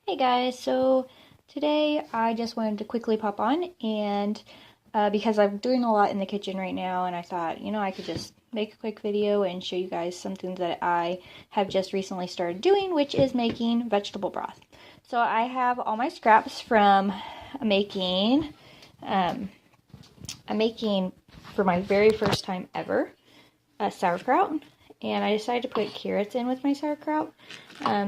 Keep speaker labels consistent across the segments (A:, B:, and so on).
A: Hey guys, so today I just wanted to quickly pop on and because I'm doing a lot in the kitchen right now, and I thought, I could just make a quick video and show you guys something that I have just recently started doing, which is making vegetable broth. So I have all my scraps from making, I'm making for my very first time ever, sauerkraut. And I decided to put carrots in with my sauerkraut.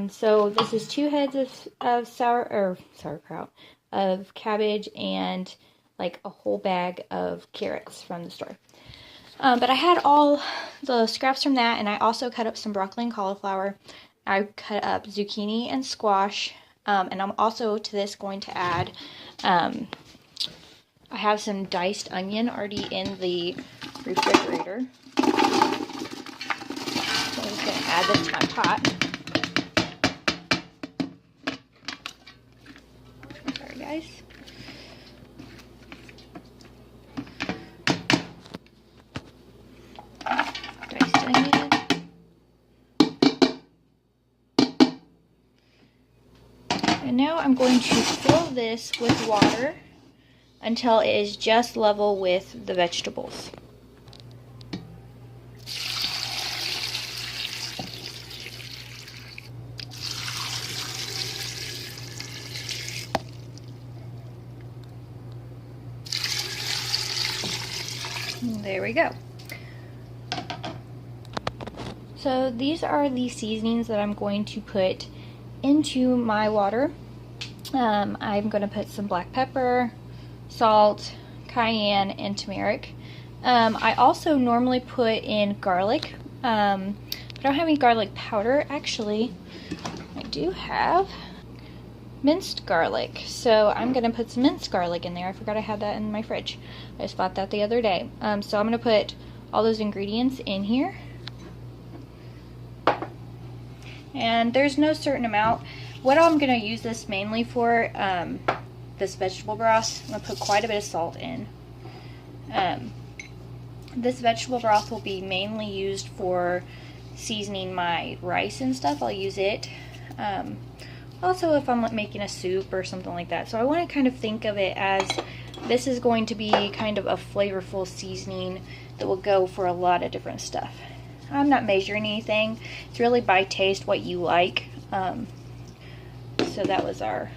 A: So this is 2 heads of sauerkraut, of cabbage, and like a whole bag of carrots from the store. But I had all the scraps from that, and I also cut up some broccoli and cauliflower. I cut up zucchini and squash, and I'm also to this going to add, I have some diced onion already in the refrigerator. So I'm just going to add this to my pot. Sorry guys. Diced onion. And now I'm going to fill this with water until it is just level with the vegetables. There we go. So these are the seasonings that I'm going to put into my water. I'm going to put some black pepper, salt, cayenne, and turmeric. I also normally put in garlic, but I don't have any garlic powder. Actually, I do have minced garlic, so I'm going to put some minced garlic in there. I forgot I had that in my fridge. I just bought that the other day. So I'm going to put all those ingredients in here. And there's no certain amount. What I'm going to use this mainly for, this vegetable broth, I'm going to put quite a bit of salt in. This vegetable broth will be mainly used for seasoning my rice and stuff. I'll use it. Also if I'm making a soup or something like that. So I want to kind of think of it as this is going to be kind of a flavorful seasoning that will go for a lot of different stuff. I'm not measuring anything. It's really by taste, what you like. So that was our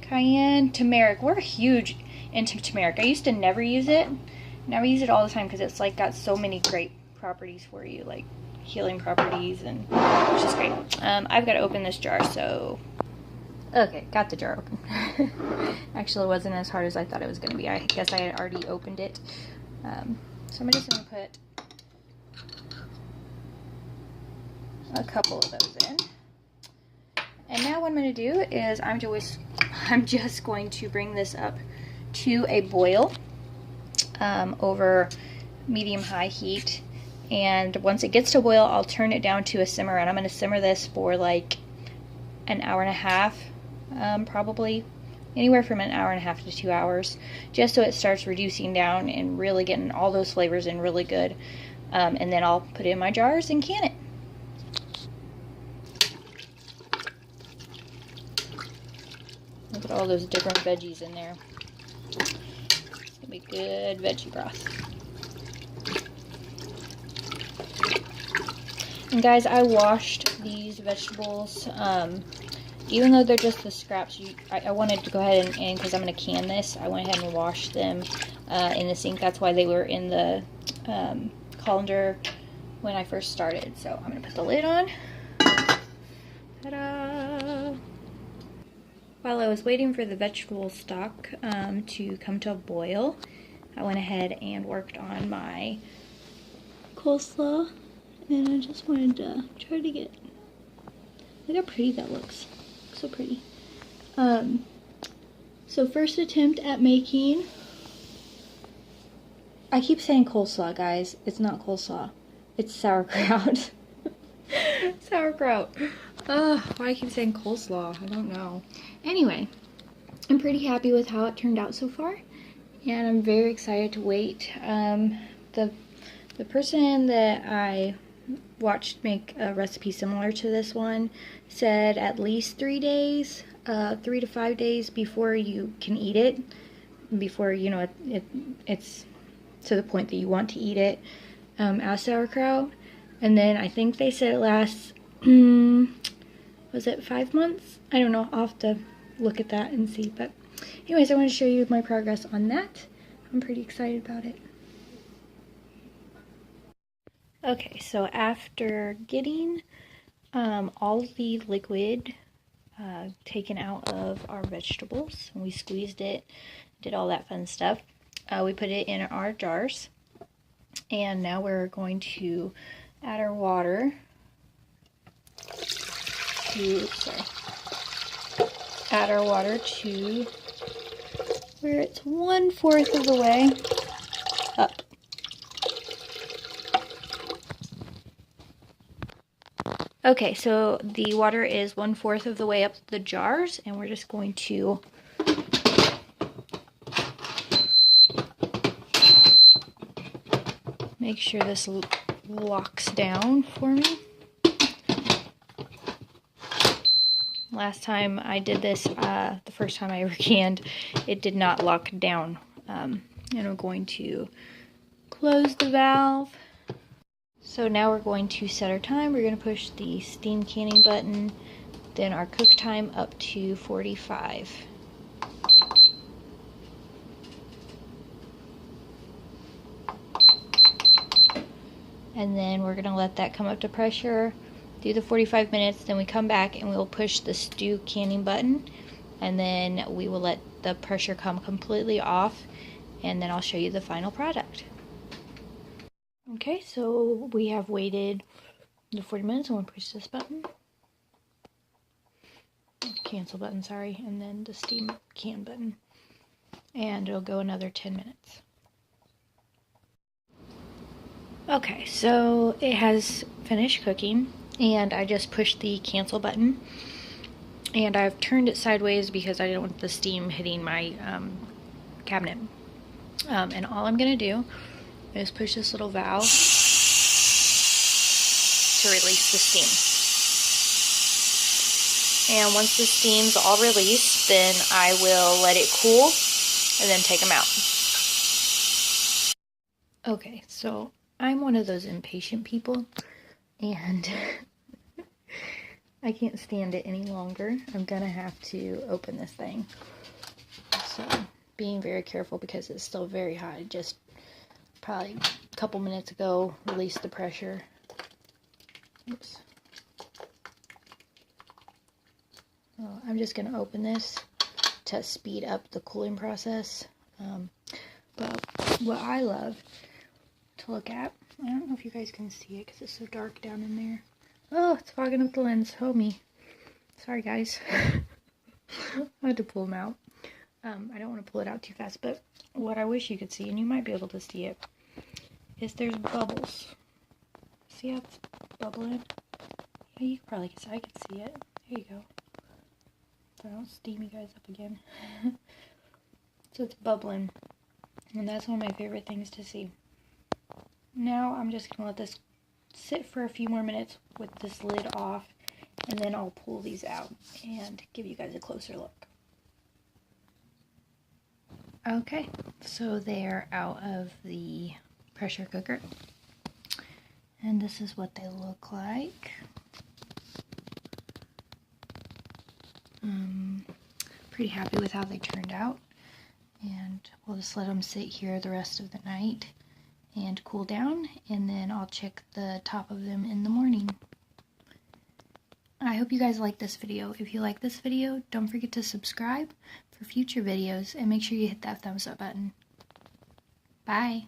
A: cayenne. Turmeric. We're huge into turmeric. I used to never use it. Now we use it all the time because it's like got so many great properties for you, like healing properties, and which is great. I've got to open this jar, so okay, got the jar open. Actually, it wasn't as hard as I thought it was going to be. I guess I had already opened it. So I'm just going to put a couple of those in. And now what I'm going to do is I'm just going to bring this up to a boil over medium-high heat. And once it gets to a boil, I'll turn it down to a simmer, and I'm going to simmer this for like an hour and a half, probably anywhere from an hour and a half to 2 hours, just so it starts reducing down and really getting all those flavors in really good. And then I'll put it in my jars and can it. Look at all those different veggies in there. It's gonna be good veggie broth. And guys, I washed these vegetables. Even though they're just the scraps, I wanted to go ahead and because I'm going to can this, I went ahead and washed them in the sink. That's why they were in the colander when I first started. So I'm going to put the lid on. Ta-da! While I was waiting for the vegetable stock to come to a boil, I went ahead and worked on my coleslaw. And I just wanted to try to get, look how pretty that looks. So pretty. So first attempt at making, I keep saying coleslaw, guys. It's not coleslaw. It's sauerkraut. Sauerkraut. Why do I keep saying coleslaw? I don't know. Anyway, I'm pretty happy with how it turned out so far. And I'm very excited to wait. The person that I watched make a recipe similar to this one said at least 3 days, 3 to 5 days before you can eat it, before you know it's to the point that you want to eat it as sauerkraut. And then I think they said it lasts was it 5 months? I don't know, I'll have to look at that and see. But anyways, I want to show you my progress on that. I'm pretty excited about it. Okay, so after getting all the liquid taken out of our vegetables, and we squeezed it, did all that fun stuff, we put it in our jars, and now we're going to add our water to, add our water to where it's 1/4 of the way up. Okay, so the water is 1/4 of the way up the jars, and we're just going to make sure this locks down for me. Last time I did this, the first time I ever canned, it did not lock down. And I'm going to close the valve. So now we're going to set our time. We're going to push the steam canning button, then our cook time up to 45. And then we're going to let that come up to pressure, do the 45 minutes, then we come back and we'll push the stew canning button, and then we will let the pressure come completely off, and then I'll show you the final product. Okay, so we have waited the 40 minutes. I'm going to push this button, cancel button, sorry, and then the steam can button, and it'll go another 10 minutes. Okay, so it has finished cooking, and I just pushed the cancel button, and I've turned it sideways because I don't want the steam hitting my cabinet. And all I'm going to do is push this little valve to release the steam. And once the steam's all released, then I will let it cool and then take them out. Okay, so I'm one of those impatient people, and I can't stand it any longer. I'm gonna have to open this thing. So, being very careful because it's still very hot. It just probably a couple minutes ago released the pressure. Oops. So I'm just gonna open this to speed up the cooling process. But what I love to look at, I don't know if you guys can see it because it's so dark down in there. Oh, it's fogging up the lens. Oh me. Sorry guys. I had to pull them out. I don't want to pull it out too fast, but what I wish you could see, and you might be able to see it, is there's bubbles. See how it's bubbling? Yeah, you probably can see. I can see it. There you go. So I don't steam you guys up again. So it's bubbling, and that's one of my favorite things to see. Now I'm just going to let this sit for a few more minutes with this lid off, and then I'll pull these out and give you guys a closer look. Okay, so they're out of the pressure cooker, and this is what they look like. Pretty happy with how they turned out, and we'll just let them sit here the rest of the night and cool down, and then I'll check the top of them in the morning. I hope you guys like this video. If you like this video, don't forget to subscribe for future videos, and make sure you hit that thumbs up button. Bye!